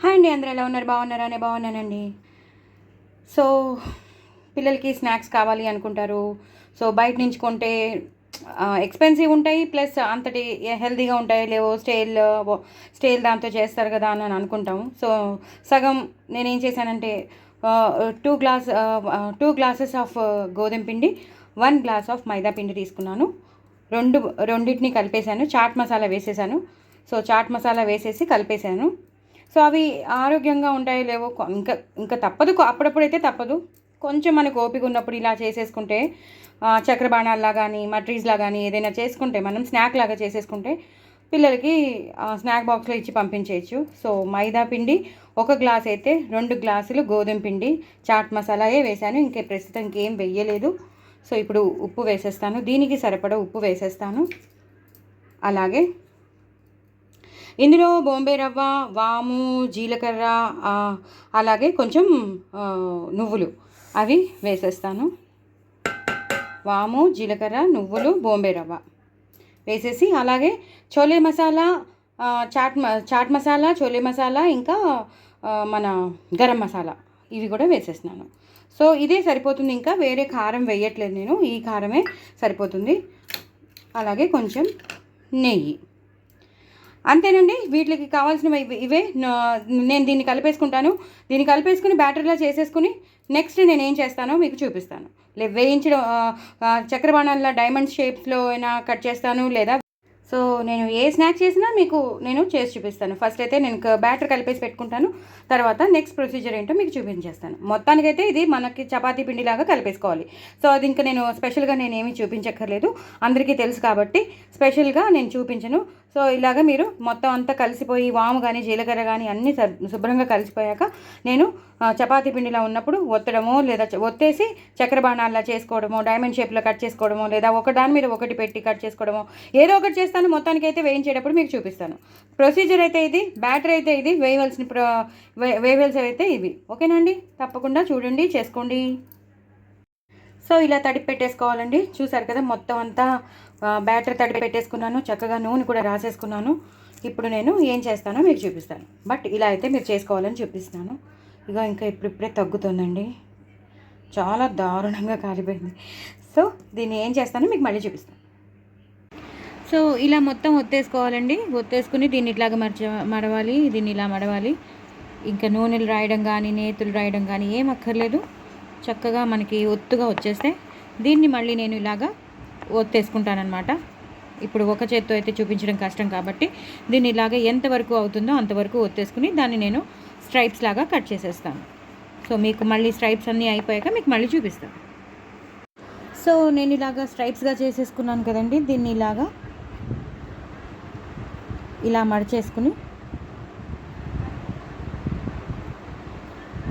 Hi అండి, అందరూ ఎలా ఉన్నారు? బాగున్నారా? నేను బాగున్నానండి. సో పిల్లలకి స్నాక్స్ కావాలి అనుకుంటారు. సో బయట నుంచి కొంటే ఎక్స్పెన్సివ్ ఉంటాయి, ప్లస్ అంతటి హెల్తీగా ఉంటాయి లేవో, స్టైల్ దాంతో చేస్తారు కదా అని అనుకుంటాము. సో సగం నేనేం చేశానంటే, టూ గ్లాసెస్ ఆఫ్ గోధుమ పిండి, 1 గ్లాస్ ఆఫ్ మైదా పిండి తీసుకున్నాను. రెండింటిని కలిపేశాను, చాట్ మసాలా వేసేసాను. సో చాట్ మసాలా వేసేసి కలిపేశాను. సో అవి ఆరోగ్యంగా ఉంటాయో లేవో ఇంకా ఇంకా తప్పదు, అప్పుడప్పుడైతే తప్పదు. కొంచెం మనకు ఓపిక ఉన్నప్పుడు ఇలా చేసేసుకుంటే, చక్రబాణాల్లా కానీ మట్రీస్లా కానీ ఏదైనా చేసుకుంటే, మనం స్నాక్ లాగా చేసేసుకుంటే పిల్లలకి స్నాక్ బాక్స్లో ఇచ్చి పంపించేయచ్చు. సో మైదా పిండి 1 గ్లాస్ అయితే 2 గ్లాసులు గోధుమ పిండి, చాట్ మసాలాయే వేశాను. ప్రస్తుతం ఇంకేం వెయ్యలేదు. సో ఇప్పుడు ఉప్పు వేసేస్తాను, దీనికి సరిపడా ఉప్పు వేసేస్తాను. అలాగే ఇందులో బొంబే రవ్వ, వాము, జీలకర్ర, అలాగే కొంచెం నువ్వులు అవి వేసేస్తాను. వాము, జీలకర్ర, నువ్వులు, బొంబే రవ్వ వేసేసి, అలాగే చోలే మసాలా, చాట్ మసాలా, చోలే మసాలా, ఇంకా మన గరం మసాలా ఇవి కూడా వేసేస్తున్నాను. సో ఇదే సరిపోతుంది, ఇంకా వేరే కారం వేయట్లేదు నేను, ఈ కారమే సరిపోతుంది. అలాగే కొంచెం నెయ్యి, అంతేనండి. వీటికి కావాల్సినవి ఇవే. నేను దీన్ని కలిపేసుకుంటాను. దీన్ని కలిపేసుకుని బ్యాటర్లా చేసేసుకుని నెక్స్ట్ నేను ఏం చేస్తానో మీకు చూపిస్తాను. వేయించడం, చక్రబాణాల డైమండ్ షేప్స్లో అయినా కట్ చేస్తాను, లేదా సో నేను ఏ స్నాక్ చేసినా మీకు నేను చేసి చూపిస్తాను. ఫస్ట్ అయితే నేను బ్యాటర్ కలిపేసి పెట్టుకుంటాను, తర్వాత నెక్స్ట్ ప్రొసీజర్ ఏంటో మీకు చూపించేస్తాను. మొత్తానికైతే ఇది మనకి చపాతీ పిండిలాగా కలిపేసుకోవాలి. సో అది ఇంకా నేను స్పెషల్గా నేనేమీ చూపించక్కర్లేదు, అందరికీ తెలుసు కాబట్టి స్పెషల్గా నేను చూపించను. సో ఇలాగ మీరు మొత్తం అంతా కలిసిపోయి, వాము కానీ జీలకర్ర కానీ అన్నీ శుభ్రంగా కలిసిపోయాక నేను చపాతీ పిండిలా ఉన్నప్పుడు ఒత్తడమో, లేదా ఒత్తేసి చక్రబాణాల్లా చేసుకోవడమో, డైమండ్ షేప్లో కట్ చేసుకోవడమో, లేదా ఒకదాని మీద ఒకటి పెట్టి కట్ చేసుకోవడమో, ఏదో ఒకటి చేస్తాను. మొత్తానికైతే వేయించేటప్పుడు మీకు చూపిస్తాను. ప్రొసీజర్ అయితే ఇది, బ్యాటర్ అయితే ఇది, వేయవలసి అయితే ఇవి. ఓకేనా అండి? తప్పకుండా చూడండి, చేసుకోండి. సో ఇలా తడిపి పెట్టేసుకోవాలండి. చూసారు కదా, మొత్తం అంతా బ్యాటర్ తడిపి పెట్టేసుకున్నాను, చక్కగా నూనె కూడా రాసేసుకున్నాను. ఇప్పుడు నేను ఏం చేస్తానో మీకు చూపిస్తాను, బట్ ఇలా అయితే మీరు చేసుకోవాలని చూపిస్తున్నాను. ఇక ఇంకా ఇప్పుడిప్పుడే తగ్గుతుందండి, చాలా దారుణంగా కాలిపోయింది. సో దీన్ని ఏం చేస్తానో మీకు మళ్ళీ చూపిస్తాను. సో ఇలా మొత్తం ఒత్తేసుకోవాలండి. ఒత్తేసుకుని దీన్ని ఇట్లాగా మడవాలి, దీన్ని ఇలా మడవాలి. ఇంకా నూనెలు రాయడం కానీ, నేతులు రాయడం కానీ ఏం అక్కర్లేదు. చక్కగా మనకి ఒత్తుగా వచ్చేస్తే దీన్ని మళ్ళీ నేను ఇలాగా ఒత్తేసుకుంటానమాట. ఇప్పుడు ఒక చేత్తో అయితే చూపించడం కష్టం కాబట్టి దీన్ని ఇలాగ ఎంతవరకు అవుతుందో అంతవరకు ఒత్తేసుకుని దాన్ని నేను స్ట్రైప్స్ లాగా కట్ చేసేస్తాను. సో మీకు మళ్ళీ స్ట్రైప్స్ అన్నీ అయిపోయాక మీకు మళ్ళీ చూపిస్తాను. సో నేను ఇలాగా స్ట్రైప్స్గా చేసేసుకున్నాను కదండి. దీన్ని ఇలాగా ఇలా మడిచేసుకుని,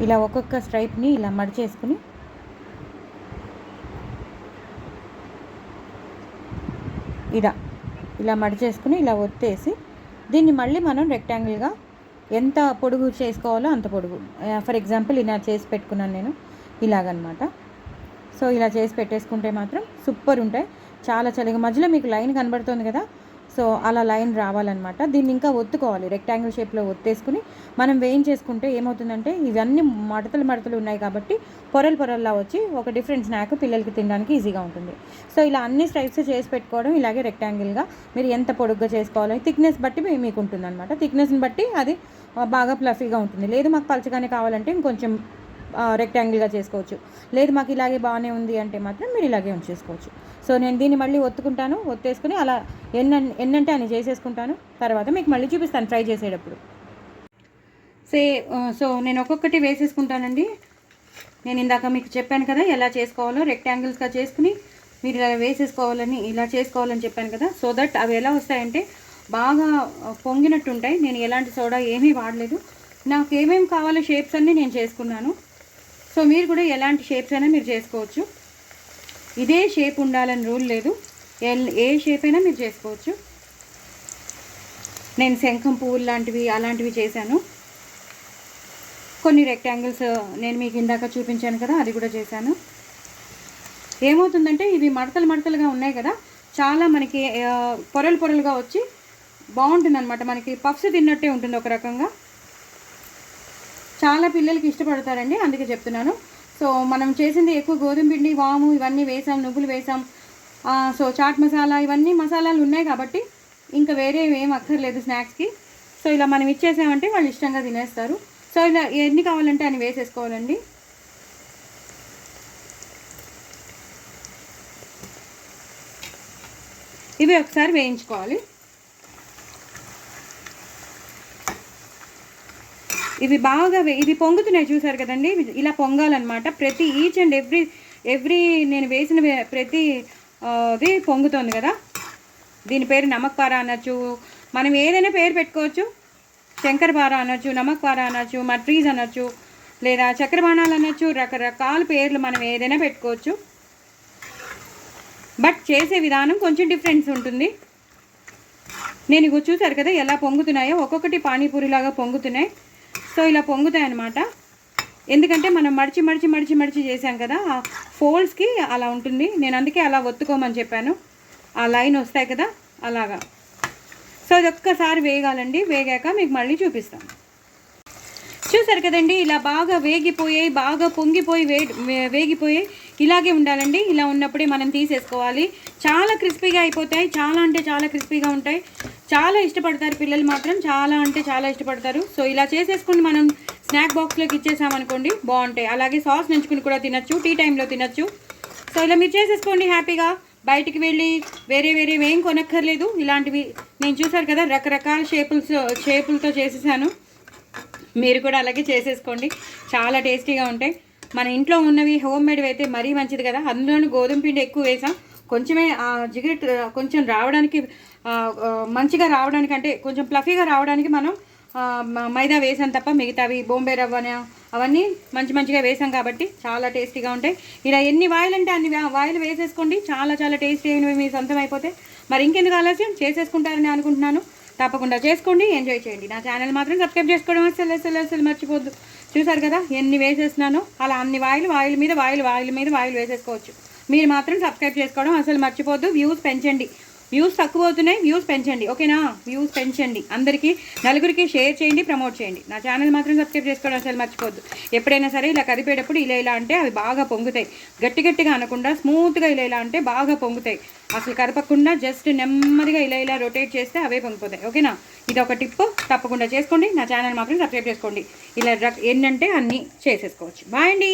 ఇలా ఒక్కొక్క స్ట్రైప్ని ఇలా మడిచేసుకుని ఇలా మడిచేసుకుని ఇలా ఒత్తేసి దీన్ని మళ్ళీ మనం రెక్టాంగిల్గా ఎంత పొడుగు చేసుకోవాలో అంత పొడుగు, ఫర్ ఎగ్జాంపుల్ ఇలా చేసి పెట్టుకున్నాను నేను ఇలాగనమాట. సో ఇలా చేసి పెట్టేసుకుంటే మాత్రం సూపర్ ఉంటాయి, చాలా చలిగా. మధ్యలో మీకు లైన్ కనబడుతుంది కదా, సో అలా లైన్ రావాలన్నమాట. దీన్ని ఇంకా ఒత్తుకోవాలి, రెక్టాంగిల్ షేప్లో ఒత్తేసుకుని మనం వేయించేసుకుంటే ఏమవుతుందంటే, ఇవన్నీ మడతలు ఉన్నాయి కాబట్టి పొరల్లా వచ్చి ఒక డిఫరెంట్ స్నాక్ పిల్లలకి తినడానికి ఈజీగా ఉంటుంది. సో ఇలా అన్ని స్ట్రైప్స్ చేసి పెట్టుకోవడం, ఇలాగే రెక్టాంగిల్గా మీరు ఎంత పొడుగ్గా చేసుకోవాలో థిక్నెస్ బట్టి మీకు ఉంటుంది అనమాట. థిక్నెస్ని బట్టి అది బాగా ఫ్లఫీగా ఉంటుంది. లేదు మాకు పలచగానే కావాలంటే ఇంకొంచెం రెక్టాంగిల్గా చేసుకోవచ్చు, లేదు మాకు ఇలాగే బాగానే ఉంది అంటే మాత్రం మీరు ఇలాగే ఉంచేసుకోవచ్చు. సో నేను దీన్ని మళ్ళీ ఒత్తేసుకుని అలా ఎన్నంటే అని చేసేసుకుంటాను. తర్వాత మీకు మళ్ళీ చూపిస్తాను ఫ్రై చేసేటప్పుడు. సో నేను ఒక్కొక్కటి వేసేసుకుంటానండి. నేను ఇందాక మీకు చెప్పాను కదా ఎలా చేసుకోవాలో, రెక్టాంగిల్స్గా చేసుకుని మీరు ఇలా చేసుకోవాలని చెప్పాను కదా. సో దట్ అవి ఎలా వస్తాయంటే బాగా పొంగినట్టు ఉంటాయి. నేను ఎలాంటి సోడా ఏమీ వాడలేదు, నాకు ఏమేమి కావాలో షేప్స్ అన్నీ నేను చేసుకున్నాను. సో మీరు కూడా ఎలాంటి షేప్స్ అయినా మీరు చేసుకోవచ్చు, ఇదే షేప్ ఉండాలని రూల్ లేదు, ఏ షేప్ అయినా మీరు చేసుకోవచ్చు. నేను శంఖం పువ్వులు లాంటివి అలాంటివి చేశాను. కొన్ని రెక్టాంగిల్స్ నేను మీకు ఇందాక చూపించాను కదా, అది కూడా చేశాను. ఏమవుతుందంటే ఇవి మడతలుగా ఉన్నాయి కదా, చాలా మనకి పొరలుగా వచ్చి బాగుంటుంది అనమాట. మనకి పఫ్స్ తిన్నట్టే ఉంటుంది ఒక రకంగా. చాలా పిల్లలకి ఇష్టపడతారండి, అందుకే చెప్తున్నాను. సో మనం చేసింది ఎక్కువ గోధుమ పిండి, వాము ఇవన్నీ వేసాం, నువ్వులు వేసాం. సో చాట్ మసాలా ఇవన్నీ మసాలాలు ఉన్నాయి కాబట్టి ఇంకా వేరే ఏం అక్కర్లేదు స్నాక్స్కి. సో ఇలా మనం ఇచ్చేసామంటే వాళ్ళు ఇష్టంగా తినేస్తారు. సో ఇలా ఎన్ని కావాలంటే అని వేసేసుకోవాలండి. ఇవి ఒకసారి వేయించుకోవాలి. ఇవి బాగా ఇవి పొంగుతున్నాయి చూసారు కదండి, ఇలా పొంగాలన్నమాట. ప్రతి ఈచ్ అండ్ ఎవ్రీ నేను వేసిన ప్రతి అది పొంగుతుంది కదా. దీని పేరు నమక్ పారా అనొచ్చు, మనం ఏదైనా పేరు పెట్టుకోవచ్చు. శంకర్ పారా అనొచ్చు, నమక్ పారా అనొచ్చు, మట్రీజ్ అనొచ్చు, లేదా చక్రబాణాలు అనొచ్చు. రకరకాల పేర్లు మనం ఏదైనా పెట్టుకోవచ్చు. బట్ చేసే విధానం కొంచెం డిఫరెన్స్ ఉంటుంది. నేను ఇగో చూసారు కదా ఎలా పొంగుతున్నాయో, ఒక్కొక్కటి పానీపూరిలాగా పొంగుతున్నాయి. సో ఇలా పొంగుతాయి అన్నమాట. ఎందుకంటే మనం మడిచి చేసాం కదా, ఆ ఫోల్డ్స్కి అలా ఉంటుంది. నేను అందుకే అలా ఒత్తుకోమని చెప్పాను. ఆ లైన్ వస్తాయి కదా అలాగా. సో ఇది ఒక్కసారి వేగాలండి. వేగాక మీకు మళ్ళీ చూపిస్తాను. చూసారు కదండి, ఇలా బాగా వేగిపోయాయి, బాగా పొంగిపోయి వేగిపోయాయి. ఇలాగే ఉండాలండి. ఇలా ఉన్నప్పుడే మనం తీసేసుకోవాలి. చాలా క్రిస్పీగా అయిపోతాయి, చాలా అంటే చాలా క్రిస్పీగా ఉంటాయి. చాలా ఇష్టపడతారు పిల్లలు మాత్రం, చాలా అంటే చాలా ఇష్టపడతారు. సో ఇలా చేసేసుకుని మనం స్నాక్ బాక్స్లోకి ఇచ్చేసామనుకోండి బాగుంటాయి. అలాగే సాస్ నంచుకుని కూడా తినచ్చు, టీ టైంలో తినచ్చు. సో ఇలా మీరు చేసేసుకోండి హ్యాపీగా. బయటికి వెళ్ళి వేరే ఏం కొనక్కర్లేదు. ఇలాంటివి నేను చూసారు కదా రకరకాల షేపులతో చేసేసాను. మీరు కూడా అలాగే చేసేసుకోండి, చాలా టేస్టీగా ఉంటాయి. మన ఇంట్లో ఉన్నవి హోమ్ మేడ్ అయితే మరీ మంచిది కదా. అందులోనూ గోధుమ పిండి ఎక్కువ వేసాం. కొంచెమే జిగట్ కొంచెం రావడానికి, మంచిగా రావడానికి, అంటే కొంచెం ఫ్లఫీగా రావడానికి మనం మైదా వేసాం తప్ప మిగతావి బొంబే రవ్వ అవన్నీ మంచిగా వేసాం కాబట్టి చాలా టేస్టీగా ఉంటాయి. ఇలా ఎన్ని వాయిలు అంటే అన్ని వాయిలు వేసేసుకోండి. చాలా చాలా టేస్టీ అయినవి మీ సొంతం అయిపోతే మరి ఇంకెందుకు ఆలస్యం, చేసేసుకుంటారని అనుకుంటున్నాను. తప్పకుండా చేసుకోండి, ఎంజాయ్ చేయండి. నా ఛానల్ మాత్రం సబ్స్క్రైబ్ చేసుకోవడం అసలు మర్చిపోద్దు. చూసారు కదా ఎన్ని వేసేస్తున్నాను. అలా అన్ని వాయిల్ మీద వాయిల్ వేసేసుకోవచ్చు. మీరు మాత్రం సబ్స్క్రైబ్ చేసుకోవడం అసలు మర్చిపోద్దు. వ్యూస్ పెంచండి. వ్యూస్ తక్కువ అవుతున్నాయి, వ్యూస్ పెంచండి, ఓకేనా. వ్యూస్ పెంచండి, అందరికీ నలుగురికి షేర్ చేయండి, ప్రమోట్ చేయండి. నా ఛానల్ మాత్రం సబ్స్క్రైబ్ చేసుకోవడం అసలు మర్చిపోద్దు. ఎప్పుడైనా సరే ఇలా కదిపేటప్పుడు ఇలా అంటే అవి బాగా పొంగుతాయి. గట్టిగా అనకుండా స్మూత్గా ఇలా అంటే బాగా పొంగుతాయి. అసలు కరపకుండా జస్ట్ నెమ్మదిగా ఇలా రొటేట్ చేస్తే అవే పొంగిపోతాయి, ఓకేనా. ఇది ఒక టిప్, తప్పకుండా చేసుకోండి. నా ఛానల్ మాత్రం సబ్స్క్రైబ్ చేసుకోండి. ఇలా ఎన్నంటే అన్నీ చేసేసుకోవచ్చు. బాయ్ అండి.